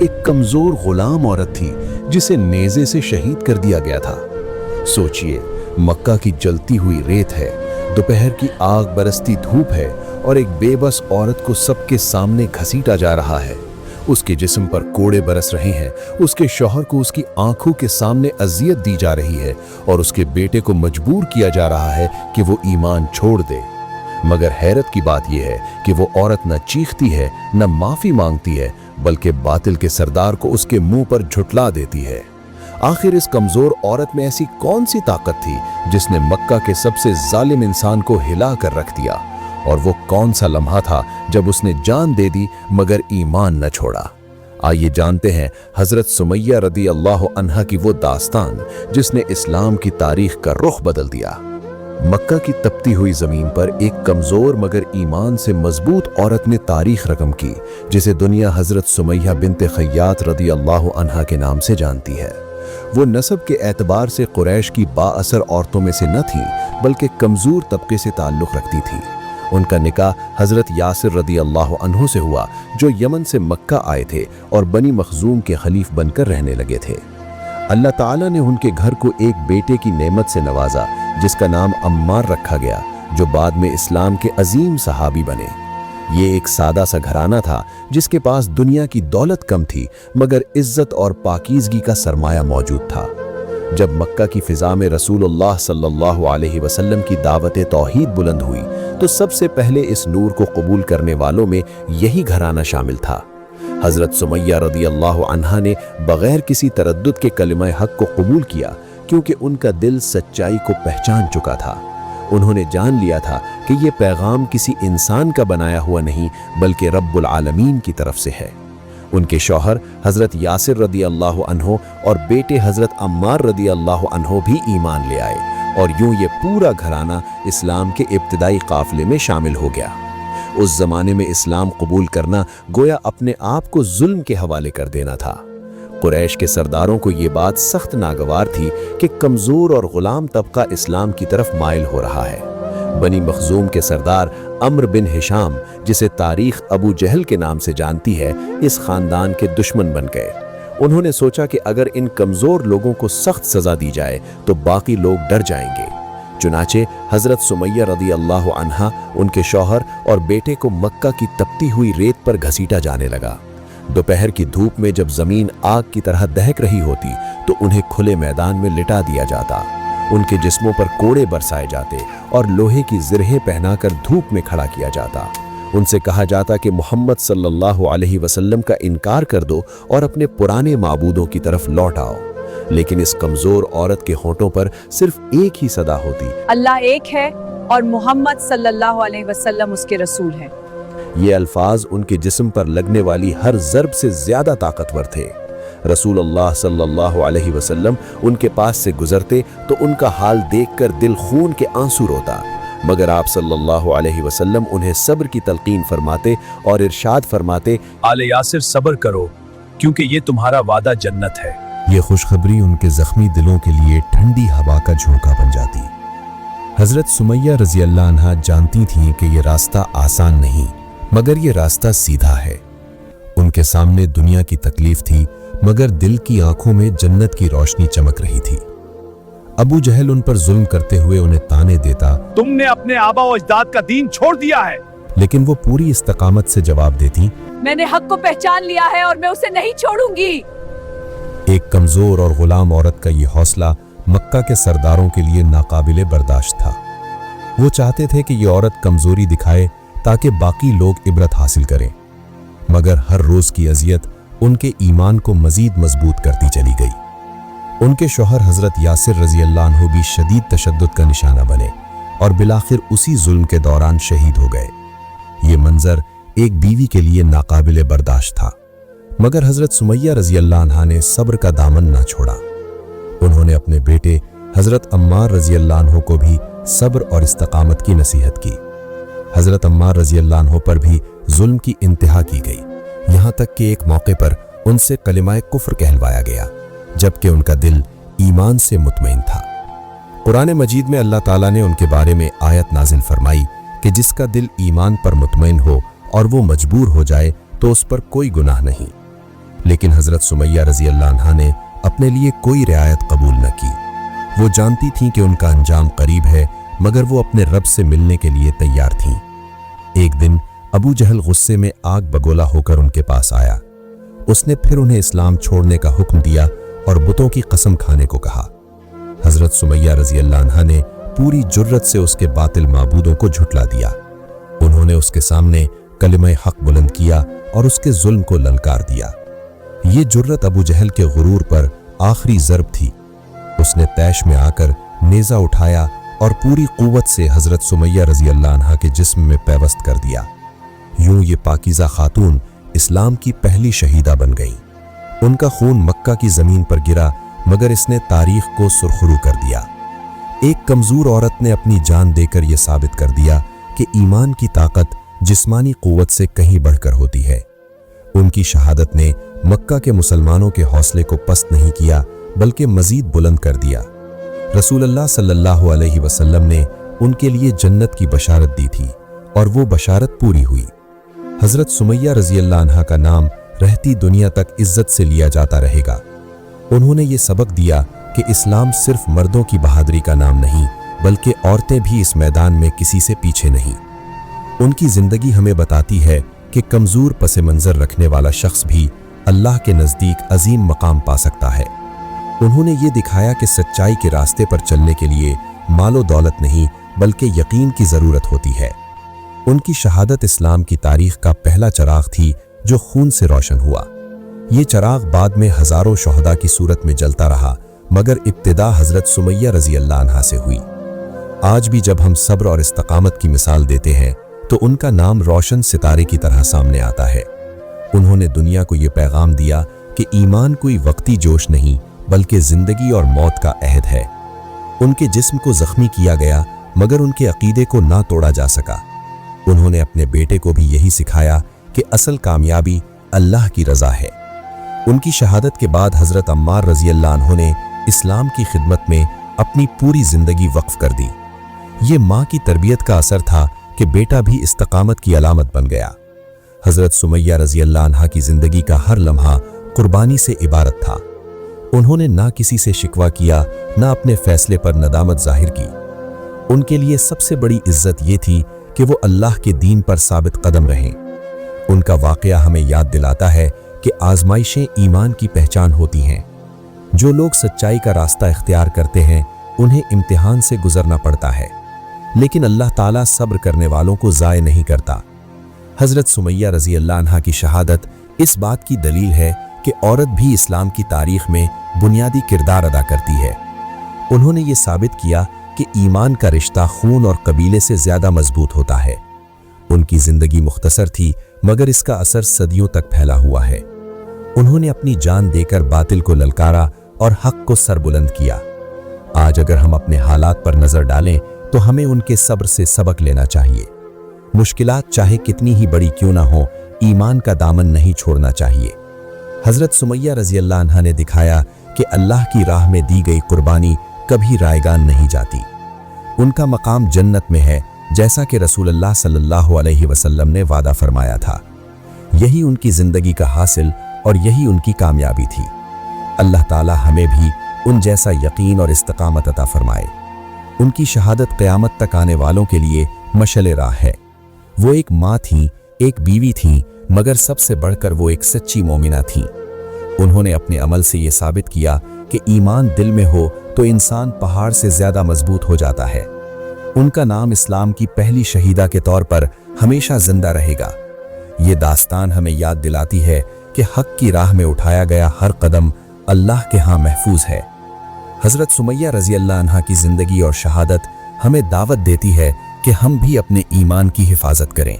एक कमजोर गुलाम औरत थी जिसे नेज़े से शहीद कर दिया गया था। सोचिए, मक्का की जलती हुई रेत है, दोपहर की आग बरसती धूप है और एक बेबस औरत को सबके सामने घसीटा जा रहा है। उसके जिस्म पर कोड़े बरस रहे हैं, उसके शौहर को उसकी आंखों के सामने अजियत दी जा रही है और उसके बेटे को मजबूर किया जा रहा है कि वो ईमान छोड़ दे। मगर हैरत की बात यह है कि वो औरत न चीखती है, न माफी मांगती है, बल्कि बातिल के सरदार को उसके मुंह पर झुठला देती है। आखिर इस कमजोर औरत में ऐसी कौन सी ताकत थी जिसने मक्का के सबसे जालिम इंसान को हिला कर रख दिया? और वो कौन सा लम्हा था जब उसने जान दे दी मगर ईमान न छोड़ा? आइए जानते हैं हजरत सुमैया रदी अल्लाह अन्हा की वो दास्तान जिसने इस्लाम की तारीख का रुख बदल दिया। मक्का की तपती हुई जमीन पर एक कमजोर मगर ईमान से मजबूत औरत ने तारीख रकम की, जिसे दुनिया हजरत सुमैया बिनते खय्यात रदी अल्लाह अन्हा के नाम से जानती है। वो नस्ब के एतबार से कुरैश की बाअसर औरतों में से न थी, बल्कि कमजोर तबके से ताल्लुक़ रखती थी। उनका निकाह हजरत यासिर रदी अल्लाह अन्हु से हुआ, जो यमन से मक्का आए थे और बनी मखजूम के खलीफ बनकर रहने लगे थे। अल्लाह ताला ने उनके घर को एक बेटे की नेमत से नवाजा, जिसका नाम अम्मार रखा गया, जो बाद में इस्लाम के अजीम सहाबी बने। ये एक सादा सा घराना था जिसके पास दुनिया की दौलत कम थी, मगर इज्जत और पाकीज़गी का सरमाया मौजूद था। जब मक्का की फिजा में रसूलुल्लाह सल्लल्लाहु अलैहि वसल्लम की दावत तौहीद बुलंद हुई, तो सबसे पहले इस नूर को कबूल करने वालों में यही घराना शामिल था। हजरत सुमैया रदी अल्लाह अन्हा ने बगैर किसी तरद्दुद के कलिमा हक को कबूल किया, क्योंकि उनका दिल सच्चाई को पहचान चुका था। उन्होंने जान लिया था कि ये पैगाम किसी इंसान का बनाया हुआ नहीं, बल्कि रब्बुल आलमीन की तरफ से है। उनके शौहर हजरत यासिर रदी अल्लाह अन्हो और बेटे हजरत अम्मार रदी अल्लाह अन्हो भी ईमान ले आए, और यूं ये पूरा घराना इस्लाम के इब्तिदाई काफिले में शामिल हो गया। उस जमाने में इस्लाम कबूल करना गोया अपने आप को जुल्म के हवाले कर देना था। कुरैश के सरदारों को ये बात सख्त नागवार थी कि कमजोर और गुलाम तबका इस्लाम की तरफ माइल हो रहा है। बनी मखजूम के सरदार अम्र बिन हिशाम, जिसे तारीख अबू जहल के नाम से जानती है, इस खानदान के दुश्मन बन गए। उन्होंने सोचा कि अगर इन कमजोर लोगों को सख्त सजा दी जाए तो बाकी लोग डर जाएंगे। चुनाचे हजरत सुमैया रदी अल्लाह अन्हा, उनके शौहर और बेटे को मक्का की तपती हुई रेत पर घसीटा जाने लगा। दोपहर की धूप में जब जमीन आग की तरह दहक रही होती, तो उन्हें खुले मैदान में लिटा दिया जाता। उनके जिस्मों पर कोड़े बरसाए जाते और लोहे की जिरहें पहनाकर धूप में खड़ा किया जाता। उनसे कहा जाता कि मोहम्मद सल्लल्लाहु अलैहि वसल्लम का इनकार कर दो और अपने पुराने माबूदों की तरफ लौट आओ। लेकिन इस कमजोर औरत के होंठों पर सिर्फ एक ही सदा होती, अल्लाह एक है और मोहम्मद सल्लल्लाहु अलैहि वसल्लम उसके रसूल हैं। ये अल्फाज उनके जिस्म पर लगने वाली हर ज़र्ब से ज्यादा ताकतवर थे। रसूलुल्लाह सल्लल्लाहु अलैहि वसल्लम उनके पास से गुजरते तो उनका हाल देखकर दिल खून के आंसू रोता, मगर आप सल्लल्लाहु अलैहि वसल्लम उन्हें सब्र की तलकीन फरमाते और इरशाद फरमाते, आले यासिर सब्र करो, क्योंकि ये तुम्हारा वादा जन्नत है। ये खुशखबरी उनके जख्मी दिलों के लिए ठंडी हवा का झोंका बन जाती। हजरत सुमैया रजी अल्लाह अन्हा जानती थीं कि ये रास्ता आसान नहीं, मगर ये रास्ता सीधा है। उनके सामने दुनिया की तकलीफ थी, मगर दिल की आंखों में जन्नत की रोशनी चमक रही थी। अबू जहल उन पर जुल्म करते हुए उन्हें ताने देता, तुमने अपने आबा और अजदाद का दीन छोड़ दिया है, लेकिन वो पूरी इस्तकामत से जवाब देती, मैंने हक को पहचान लिया है और मैं उसे नहीं छोड़ूंगी। एक कमजोर और गुलाम औरत का ये हौसला मक्का के सरदारों के लिए नाकाबिले बर्दाश्त था। वो चाहते थे कि ये औरत कमजोरी दिखाए ताकि बाकी लोग इबरत हासिल करें, मगर हर रोज की अजियत उनके ईमान को मजीद मजबूत करती चली गई। उनके शौहर हजरत यासिर रजी अल्लाह अन्हु भी शदीद तशद्दुद का निशाना बने और बिलाखिर उसी जुल्म के दौरान शहीद हो गए। ये मंजर एक बीवी के लिए नाकाबिले बर्दाश्त था, मगर हजरत सुमैया रजी अल्लाह अन्हा ने सब्र का दामन ना छोड़ा। उन्होंने अपने बेटे हजरत अम्मार रजी अल्लाह अन्हु को भी सब्र और इस्तकामत की नसीहत की। हजरत अम्मार रजी अल्लाह अन्हु पर भी जुल्म की इंतहा की गई, यहाँ तक कि एक मौके पर उनसे कलिमाए कुफ्र कहलवाया गया, जबकि उनका दिल ईमान से मुतमईन था। कुरान मजीद में अल्लाह ताला ने उनके बारे में आयत नाजिल फरमाई कि जिसका दिल ईमान पर मुतमईन हो और वो मजबूर हो जाए तो उस पर कोई गुनाह नहीं। लेकिन हजरत सुमैया रजी अल्लाह अन्हा ने अपने लिए कोई रियायत कबूल न की। वो जानती थीं कि उनका अंजाम करीब है, मगर वो अपने रब से मिलने के लिए तैयार थीं। एक दिन अबू जहल गुस्से में आग बगोला होकर उनके पास आया। उसने फिर उन्हें इस्लाम छोड़ने का हुक्म दिया और बुतों की कसम खाने को कहा। हजरत सुमैया रजी अल्लाह अन्हा ने पूरी जुर्रत से उसके बातिल माबूदों को झुटला दिया। उन्होंने उसके सामने कलिमा हक बुलंद किया और उसके जुल्म को ललकार दिया। ये जुर्रत अबू जहल के गुरूर पर आखिरी ज़र्ब थी। उसने तैश में आकर नेज़ा उठाया और पूरी कुव्वत से हजरत सुमैया रजी अल्लाह अन्हा के जिस्म में पैवस्त कर दिया। यूं ये पाकीज़ा खातून इस्लाम की पहली शहीदा बन गई। उनका खून मक्का की ज़मीन पर गिरा, मगर इसने तारीख को सुरखरू कर दिया। एक कमज़ोर औरत ने अपनी जान देकर यह साबित कर दिया कि ईमान की ताकत जिस्मानी कुव्वत से कहीं बढ़कर होती है। उनकी शहादत ने मक्का के मुसलमानों के हौसले को पस्त नहीं किया, बल्कि मजीद बुलंद कर दिया। रसूलुल्लाह सल्लल्लाहु अलैहि वसल्लम ने उनके लिए जन्नत की बशारत दी थी और वो बशारत पूरी हुई। हजरत सुमैया रजी अल्लाह अन्हा का नाम रहती दुनिया तक इज्जत से लिया जाता रहेगा। उन्होंने ये सबक दिया कि इस्लाम सिर्फ मर्दों की बहादुरी का नाम नहीं, बल्कि औरतें भी इस मैदान में किसी से पीछे नहीं। उनकी जिंदगी हमें बताती है कि कमजोर पस मंजर रखने वाला शख्स भी अल्लाह के नज़दीक अजीम मकाम पा सकता है। उन्होंने ये दिखाया कि सच्चाई के रास्ते पर चलने के लिए मालो दौलत नहीं, बल्कि यकीन की ज़रूरत होती है। उनकी शहादत इस्लाम की तारीख का पहला चिराग थी जो खून से रोशन हुआ। ये चिराग बाद में हज़ारों शोहदा की सूरत में जलता रहा, मगर इब्तिदा हज़रत सुमैया रज़ी अल्लाह अन्हा से हुई। आज भी जब हम सब्र और इस्तकामत की मिसाल देते हैं तो उनका नाम रोशन सितारे की तरह सामने आता है। उन्होंने दुनिया को ये पैगाम दिया कि ईमान कोई वक्ती जोश नहीं, बल्कि ज़िंदगी और मौत का अहद है। उनके जिस्म को ज़ख्मी किया गया, मगर उनके अकीदे को ना तोड़ा जा सका। उन्होंने अपने बेटे को भी यही सिखाया कि असल कामयाबी अल्लाह की रज़ा है। उनकी शहादत के बाद हज़रत अम्मार रज़ी अल्लाह अन्हु ने इस्लाम की खिदमत में अपनी पूरी ज़िंदगी वक्फ कर दी। ये माँ की तरबियत का असर था कि बेटा भी इस्तकामत की अलामत बन गया। हज़रत सुमैया रज़ी अल्लाह अन्हा की ज़िंदगी का हर लम्हा कुर्बानी से इबारत था। उन्होंने ना किसी से शिकवा किया, ना अपने फैसले पर नदामत जाहिर की। उनके लिए सबसे बड़ी इज्जत ये थी कि वो अल्लाह के दीन पर साबित कदम रहें। उनका वाक़या हमें याद दिलाता है कि आजमाइशें ईमान की पहचान होती हैं। जो लोग सच्चाई का रास्ता इख्तियार करते हैं उन्हें इम्तिहान से गुजरना पड़ता है, लेकिन अल्लाह ताला सब्र करने वालों को ज़ाय नहीं करता। हज़रत सुमैया रज़ी अल्लाह अन्हा की शहादत इस बात की दलील है कि औरत भी इस्लाम की तारीख में बुनियादी किरदार अदा करती है। उन्होंने ये साबित किया कि ईमान का रिश्ता खून और कबीले से ज़्यादा मजबूत होता है। उनकी ज़िंदगी मुख्तसर थी, मगर इसका असर सदियों तक फैला हुआ है। उन्होंने अपनी जान देकर बातिल को ललकारा और हक को सरबुलंद किया। आज अगर हम अपने हालात पर नज़र डालें तो हमें उनके सब्र से सबक लेना चाहिए। मुश्किलात चाहे कितनी ही बड़ी क्यों ना हो, ईमान का दामन नहीं छोड़ना चाहिए। हज़रत सुमैया रज़ी अल्लाह अन्हा ने दिखाया कि अल्लाह की राह में दी गई कुर्बानी कभी रायगान नहीं जाती। उनका मकाम जन्नत में है, जैसा कि रसूलुल्लाह सल्लल्लाहु अलैहि वसल्लम ने वादा फरमाया था। यही उनकी ज़िंदगी का हासिल और यही उनकी कामयाबी थी। अल्लाह ताला हमें भी उन जैसा यकीन और इस्तकामत अता फरमाए। उनकी शहादत क़यामत तक आने वालों के लिए मशअल राह है। वो एक माँ थीं, एक बीवी थीं, मगर सबसे बढ़कर वो एक सच्ची मोमिना थीं। उन्होंने अपने अमल से ये साबित किया कि ईमान दिल में हो तो इंसान पहाड़ से ज़्यादा मजबूत हो जाता है। उनका नाम इस्लाम की पहली शहीदा के तौर पर हमेशा जिंदा रहेगा। ये दास्तान हमें याद दिलाती है कि हक की राह में उठाया गया हर कदम अल्लाह के यहाँ महफूज है। हज़रत सुमैया रज़ी अल्लाह अन्हा की ज़िंदगी और शहादत हमें दावत देती है कि हम भी अपने ईमान की हिफाजत करें।